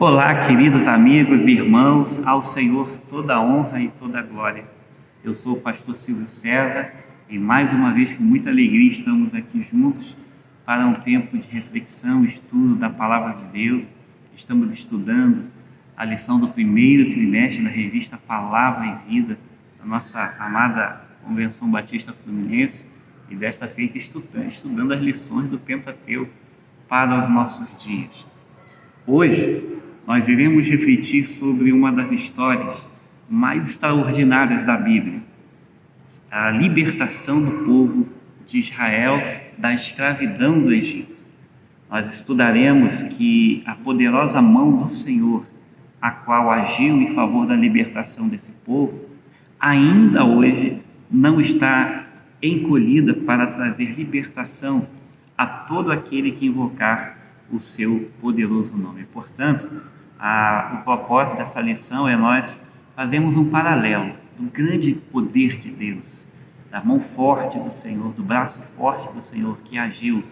Olá, queridos amigos e irmãos, ao Senhor toda a honra e toda a glória. Eu sou o pastor Silvio César e mais uma vez, com muita alegria, estamos aqui juntos para um tempo de reflexão, estudo da Palavra de Deus. Estamos estudando a lição do primeiro trimestre da revista Palavra e Vida, da nossa amada Convenção Batista Fluminense, e desta feita estudando as lições do Pentateuco para os nossos dias. Hoje, nós iremos refletir sobre uma das histórias mais extraordinárias da Bíblia, a libertação do povo de Israel da escravidão do Egito. Nós estudaremos que a poderosa mão do Senhor, a qual agiu em favor da libertação desse povo, ainda hoje não está encolhida para trazer libertação a todo aquele que invocar o seu poderoso nome. Portanto, o propósito dessa lição é nós fazermos um paralelo do grande poder de Deus, da mão forte do Senhor, do braço forte do Senhor que agiu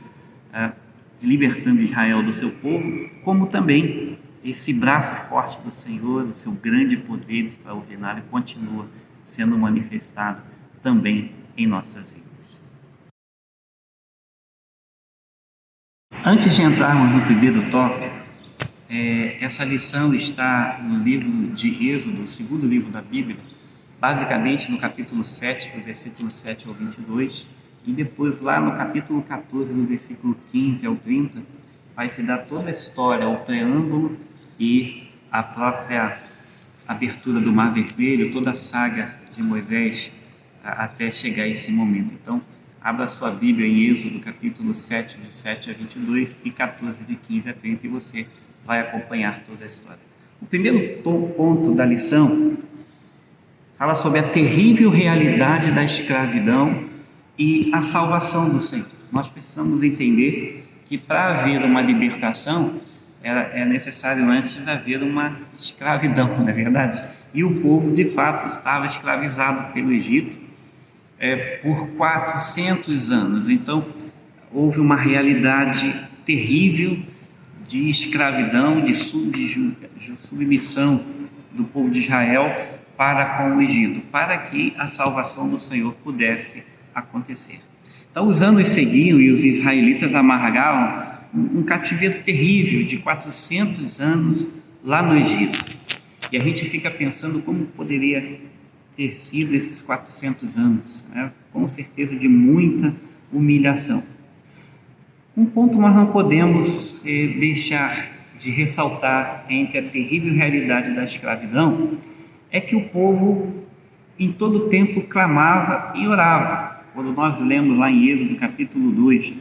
libertando Israel do seu povo, como também esse braço forte do Senhor, o seu grande poder extraordinário, continua sendo manifestado também em nossas vidas. Antes de entrarmos no primeiro tópico, essa lição está no livro de Êxodo, o segundo livro da Bíblia, basicamente no capítulo 7, do versículo 7 ao 22, e depois lá no capítulo 14, do versículo 15 ao 30, vai se dar toda a história, o preâmbulo e a própria abertura do Mar Vermelho, toda a saga de Moisés até chegar a esse momento. Então, abra sua Bíblia em Êxodo, capítulo 7, de 7 a 22 e 14, de 15 a 30, e você vai acompanhar toda a história. O primeiro ponto da lição fala sobre a terrível realidade da escravidão e a salvação do Senhor. Nós precisamos entender que para haver uma libertação é necessário antes haver uma escravidão, não é verdade? E o povo de fato estava escravizado pelo Egito por 400 anos. Então houve uma realidade terrível de escravidão, de submissão do povo de Israel para com o Egito, para que a salvação do Senhor pudesse acontecer. Então os anos seguiam e os israelitas amargavam um cativeiro terrível de 400 anos lá no Egito. E a gente fica pensando como poderia ter sido esses 400 anos, né? Com certeza de muita humilhação. Um ponto nós não podemos deixar de ressaltar entre a terrível realidade da escravidão é que o povo em todo tempo clamava e orava. Quando nós lemos lá em Êxodo capítulo 2,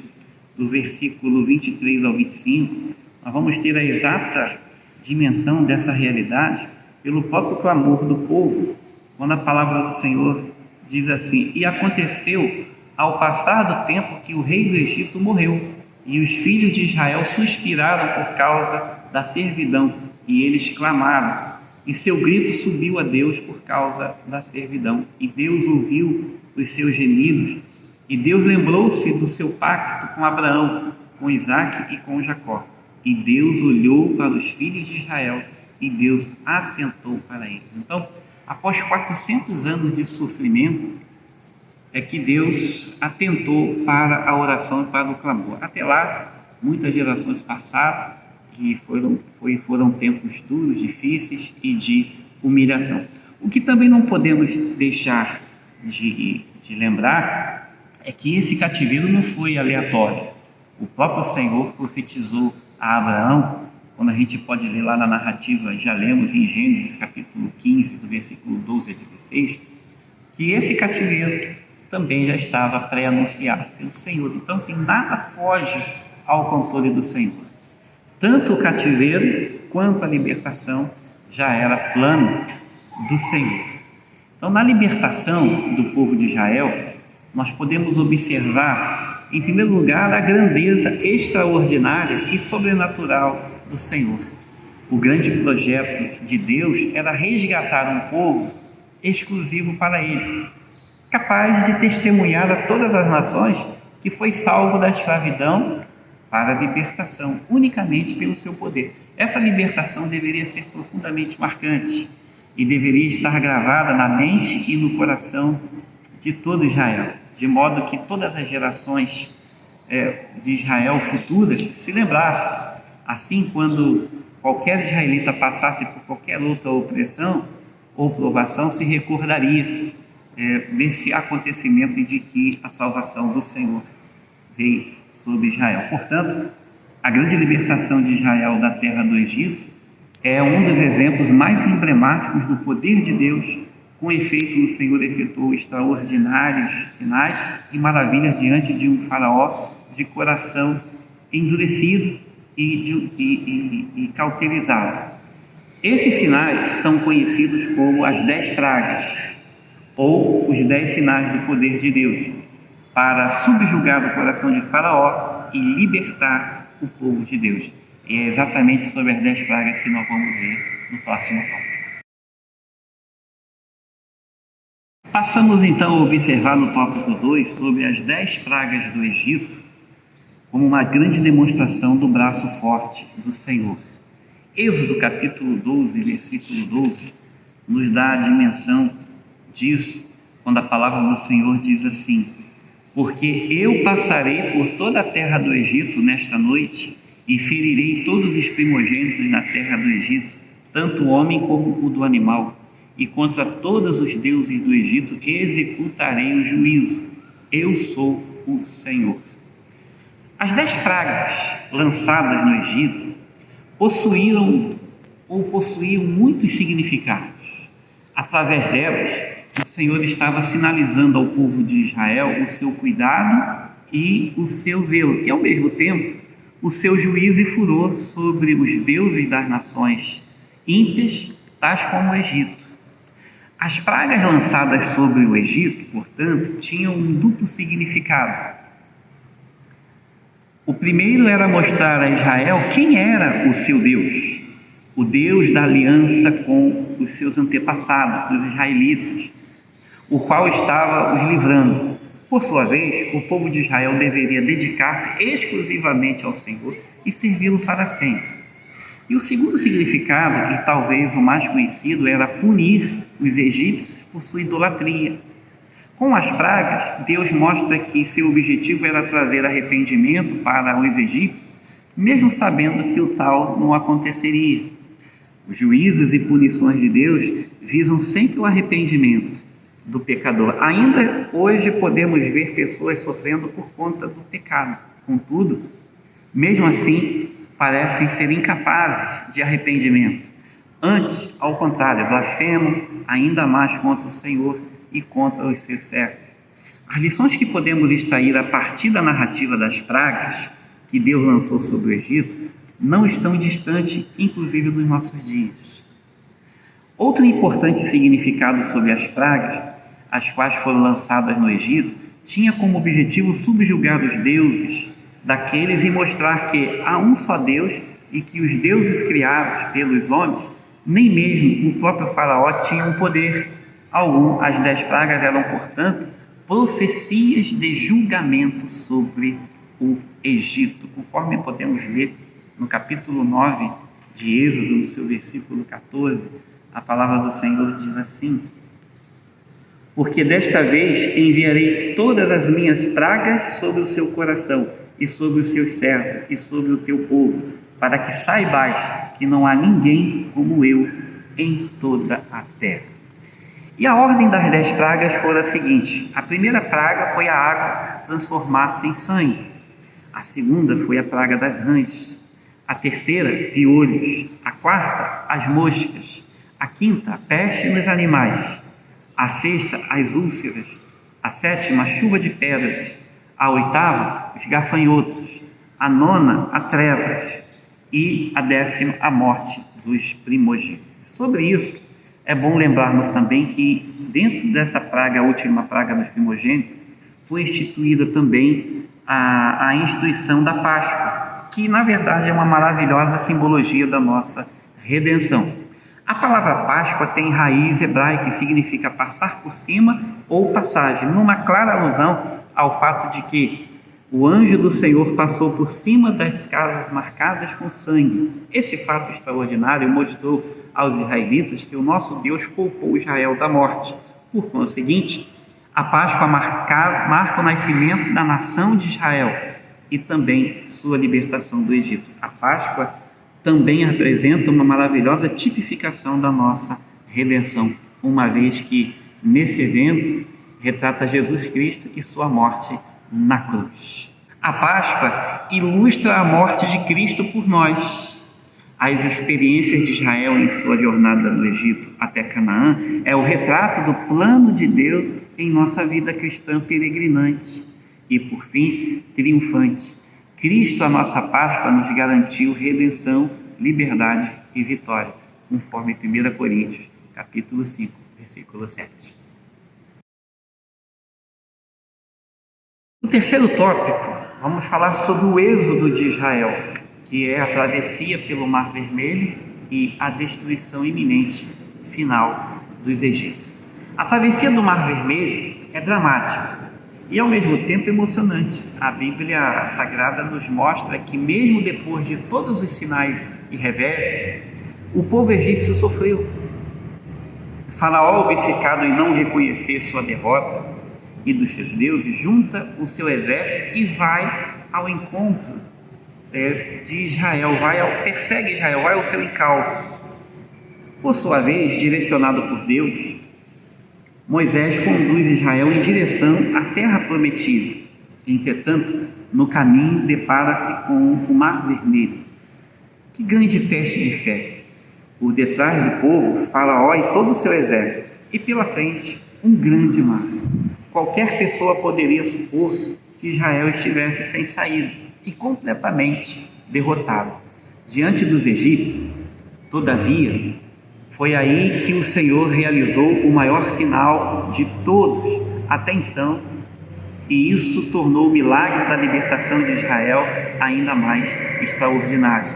do versículo 23 ao 25, nós vamos ter a exata dimensão dessa realidade pelo próprio clamor do povo, quando a palavra do Senhor diz assim: e aconteceu ao passar do tempo que o rei do Egito morreu, e os filhos de Israel suspiraram por causa da servidão, e eles clamaram, e seu grito subiu a Deus por causa da servidão, e Deus ouviu os seus gemidos, e Deus lembrou-se do seu pacto com Abraão, com Isaque e com Jacó, e Deus olhou para os filhos de Israel, e Deus atentou para eles. Então, após 400 anos de sofrimento, é que Deus atentou para a oração e para o clamor. Até lá, muitas gerações passaram e foram tempos duros, difíceis e de humilhação. O que também não podemos deixar de lembrar é que esse cativeiro não foi aleatório. O próprio Senhor profetizou a Abraão, quando a gente pode ler lá na narrativa, já lemos em Gênesis capítulo 15, do versículo 12 a 16, que esse cativeiro também já estava pré-anunciado pelo Senhor. Então, assim, nada foge ao controle do Senhor. Tanto o cativeiro quanto a libertação já era plano do Senhor. Então, na libertação do povo de Israel, nós podemos observar, em primeiro lugar, a grandeza extraordinária e sobrenatural do Senhor. O grande projeto de Deus era resgatar um povo exclusivo para Ele, capaz de testemunhar a todas as nações que foi salvo da escravidão para a libertação, unicamente pelo seu poder. Essa libertação deveria ser profundamente marcante e deveria estar gravada na mente e no coração de todo Israel, de modo que todas as gerações de Israel futuras se lembrassem. Assim, quando qualquer israelita passasse por qualquer outra opressão ou provação, se recordaria desse acontecimento de que a salvação do Senhor veio sobre Israel. Portanto, a grande libertação de Israel da terra do Egito é um dos exemplos mais emblemáticos do poder de Deus. Com efeito, o Senhor efetuou extraordinários sinais e maravilhas diante de um faraó de coração endurecido e cauterizado. Esses sinais são conhecidos como as 10 pragas, ou os 10 sinais do poder de Deus, para subjugar o coração de Faraó e libertar o povo de Deus. E é exatamente sobre as 10 pragas que nós vamos ver no próximo tópico. Passamos então a observar no tópico 2 sobre as 10 pragas do Egito como uma grande demonstração do braço forte do Senhor. Êxodo capítulo 12, versículo 12, nos dá a dimensão disso, quando a palavra do Senhor diz assim: porque eu passarei por toda a terra do Egito nesta noite e ferirei todos os primogênitos na terra do Egito, tanto o homem como o do animal, e contra todos os deuses do Egito executarei o juízo. Eu sou o Senhor. As 10 pragas lançadas no Egito possuíam muitos significados. Através delas, o Senhor estava sinalizando ao povo de Israel o seu cuidado e o seu zelo, e ao mesmo tempo o seu juízo e furor sobre os deuses das nações ímpias, tais como o Egito. As pragas lançadas sobre o Egito, portanto, tinham um duplo significado. O primeiro era mostrar a Israel quem era o seu Deus, o Deus da aliança com os seus antepassados, os israelitas, o qual estava os livrando. Por sua vez, o povo de Israel deveria dedicar-se exclusivamente ao Senhor e servi-lo para sempre. E o segundo significado, e talvez o mais conhecido, era punir os egípcios por sua idolatria. Com as pragas, Deus mostra que seu objetivo era trazer arrependimento para os egípcios, mesmo sabendo que o tal não aconteceria. Os juízos e punições de Deus visam sempre o arrependimento do pecador. Ainda hoje podemos ver pessoas sofrendo por conta do pecado. Contudo, mesmo assim, parecem ser incapazes de arrependimento. Antes, ao contrário, blasfemam ainda mais contra o Senhor e contra os seus servos. As lições que podemos extrair a partir da narrativa das pragas que Deus lançou sobre o Egito não estão distantes, inclusive, dos nossos dias. Outro importante significado sobre as pragas, as quais foram lançadas no Egito, tinha como objetivo subjugar os deuses daqueles e mostrar que há um só Deus e que os deuses criados pelos homens, nem mesmo o próprio faraó tinham poder algum. As 10 pragas eram, portanto, profecias de julgamento sobre o Egito, conforme podemos ver no capítulo 9 de Êxodo, no seu versículo 14, a palavra do Senhor diz assim: porque desta vez enviarei todas as minhas pragas sobre o seu coração e sobre os seus servos e sobre o teu povo, para que saibais que não há ninguém como eu em toda a terra. E a ordem das 10 pragas foi a seguinte: a primeira praga foi a água transformar-se em sangue, a segunda foi a praga das rãs, a terceira, piolhos, a quarta, as moscas, a quinta, a peste nos animais, a sexta, as úlceras, a sétima, a chuva de pedras, a oitava, os gafanhotos, a nona, a trevas, e a 10ª, a morte dos primogênitos. Sobre isso, é bom lembrarmos também que dentro dessa praga, a última praga dos primogênitos, foi instituída também a instituição da Páscoa, que na verdade é uma maravilhosa simbologia da nossa redenção. A palavra Páscoa tem raiz hebraica e significa passar por cima ou passagem, numa clara alusão ao fato de que O anjo do Senhor passou por cima das casas marcadas com sangue. Esse fato extraordinário mostrou aos israelitas que o nosso Deus poupou Israel da morte. Por conseguinte, a Páscoa marca o nascimento da nação de Israel e também sua libertação do Egito. A Páscoa também apresenta uma maravilhosa tipificação da nossa redenção, uma vez que nesse evento retrata Jesus Cristo e sua morte na cruz. A Páscoa ilustra a morte de Cristo por nós. As experiências de Israel em sua jornada do Egito até Canaã é o retrato do plano de Deus em nossa vida cristã peregrinante e, por fim, triunfante. Cristo, a nossa Páscoa, nos garantiu redenção, liberdade e vitória, conforme 1 Coríntios, capítulo 5, versículo 7. No terceiro tópico, vamos falar sobre o êxodo de Israel, que é a travessia pelo Mar Vermelho e a destruição iminente final dos egípcios. A travessia do Mar Vermelho é dramática e ao mesmo tempo emocionante. A Bíblia Sagrada nos mostra que mesmo depois de todos os sinais e reveses, o povo egípcio sofreu. Faraó, obcecado em não reconhecer sua derrota e dos seus deuses, junta o seu exército e vai ao encontro de Israel, persegue Israel, vai ao seu encalço. Por sua vez, direcionado por Deus, Moisés conduz Israel em direção à terra prometida. Entretanto, no caminho depara-se com o Mar Vermelho. Que grande teste de fé! Por detrás do povo, Faraó e todo o seu exército, e pela frente, um grande mar. Qualquer pessoa poderia supor que Israel estivesse sem saída e completamente derrotado diante dos egípcios. Todavia, foi aí que o Senhor realizou o maior sinal de todos até então, e isso tornou o milagre da libertação de Israel ainda mais extraordinário,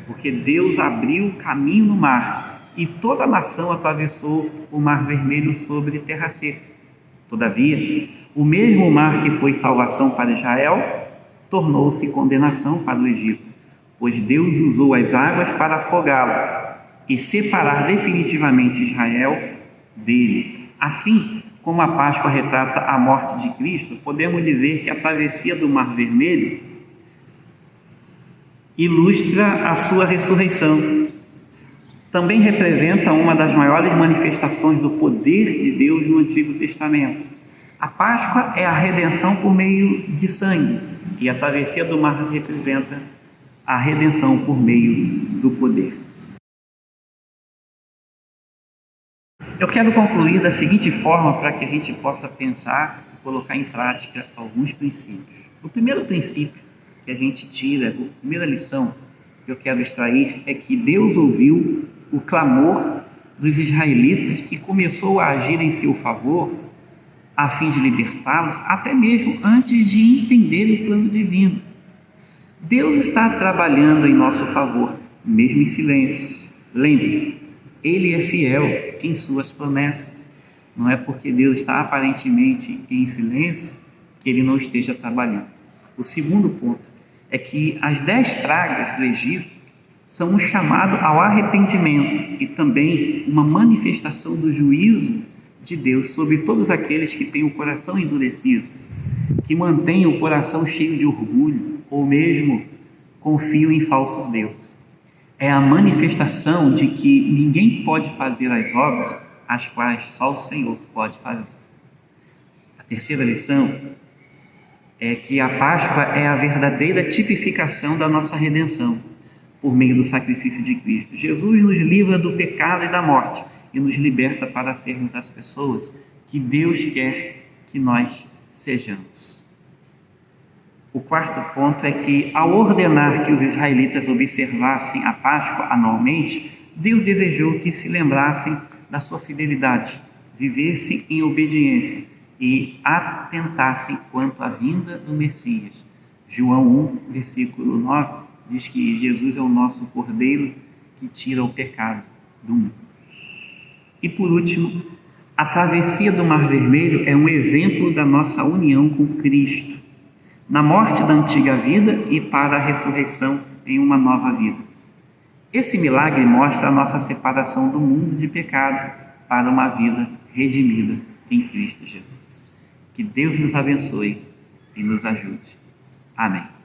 porque Deus abriu o caminho no mar e toda a nação atravessou o Mar Vermelho sobre terra seca. Todavia, o mesmo mar que foi salvação para Israel tornou-se condenação para o Egito, pois Deus usou as águas para afogá-lo e separar definitivamente Israel dele. Assim como a Páscoa retrata a morte de Cristo, podemos dizer que a travessia do Mar Vermelho ilustra a sua ressurreição. Também representa uma das maiores manifestações do poder de Deus no Antigo Testamento. A Páscoa é a redenção por meio de sangue, e a travessia do mar representa a redenção por meio do poder. Eu quero concluir da seguinte forma para que a gente possa pensar e colocar em prática alguns princípios. O primeiro princípio que a gente tira, a primeira lição que eu quero extrair é que Deus ouviu o clamor dos israelitas e começou a agir em seu favor a fim de libertá-los, até mesmo antes de entender o plano divino. Deus está trabalhando em nosso favor, mesmo em silêncio. Lembre-se, Ele é fiel em suas promessas. Não é porque Deus está aparentemente em silêncio que Ele não esteja trabalhando. O segundo ponto é que as 10 pragas do Egito são um chamado ao arrependimento e também uma manifestação do juízo de Deus sobre todos aqueles que têm o coração endurecido, que mantêm o coração cheio de orgulho ou mesmo confiam em falsos deuses. É a manifestação de que ninguém pode fazer as obras as quais só o Senhor pode fazer. A terceira lição é que a Páscoa é a verdadeira tipificação da nossa redenção por meio do sacrifício de Cristo. Jesus nos livra do pecado e da morte e nos liberta para sermos as pessoas que Deus quer que nós sejamos. O quarto ponto é que, ao ordenar que os israelitas observassem a Páscoa anualmente, Deus desejou que se lembrassem da sua fidelidade, vivessem em obediência e atentassem quanto à vinda do Messias. João 1, versículo 9, diz que Jesus é o nosso Cordeiro que tira o pecado do mundo. E por último, a travessia do Mar Vermelho é um exemplo da nossa união com Cristo. na morte da antiga vida e para a ressurreição em uma nova vida. Esse milagre mostra a nossa separação do mundo de pecado para uma vida redimida em Cristo Jesus. Que Deus nos abençoe e nos ajude. Amém.